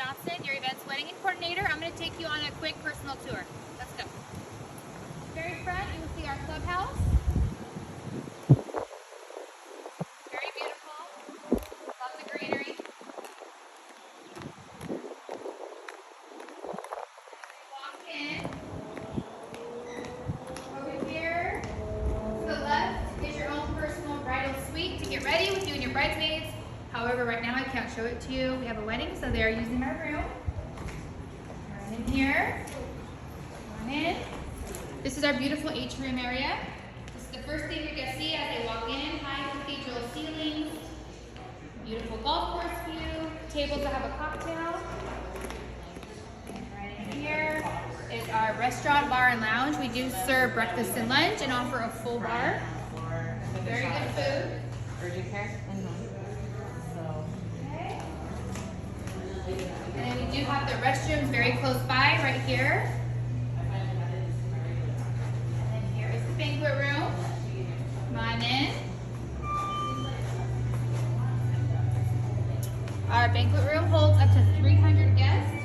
Jonsson, your events wedding coordinator. I'm going to take you on a quick personal tour. Let's go. Very front, you will see our clubhouse. Very beautiful. Love the greenery. Walk in. Over here to the left is your own personal bridal suite to get ready with you and your bridesmaids. However, right now I can't show it to you. We have a wedding, so they are using our room. Right in here. Come on in. This is our beautiful atrium area. This is the first thing you're going to see as they walk in. High cathedral ceilings. Beautiful golf course view. Tables that have a cocktail. And right in here is our restaurant, bar, and lounge. We do serve breakfast and lunch and offer a full bar. Very good food. Urgent care? Okay. And then we do have the restrooms very close by, right here. And then here is the banquet room. Come on in. Our banquet room holds up to 300 guests.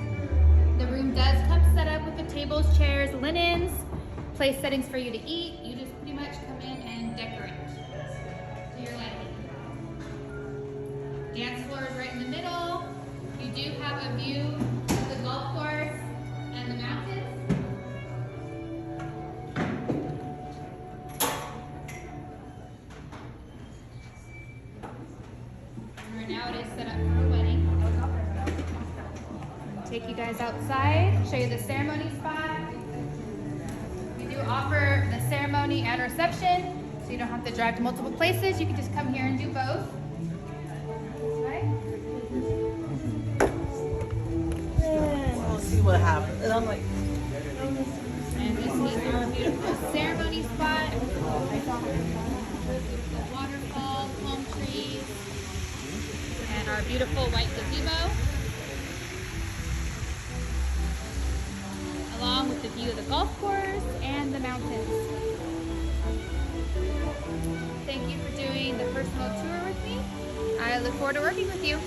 The room does come set up with the tables, chairs, linens, place settings for you to eat. You just pretty much come in and decorate to your liking. Dance floor is right in the middle. You do have a view of the golf course and the mountains. And right now it is set up for a wedding. Take you guys outside, show you the ceremony spot. We do offer the ceremony and reception, so you don't have to drive to multiple places. You can just come here and do both. We'll see what happens. And I'm like, And this is our beautiful ceremony spot. Beautiful waterfall, palm trees, and our beautiful white gazebo. Along with the view of the golf course and the mountains. Thank you for doing the personal tour with me. I look forward to working with you.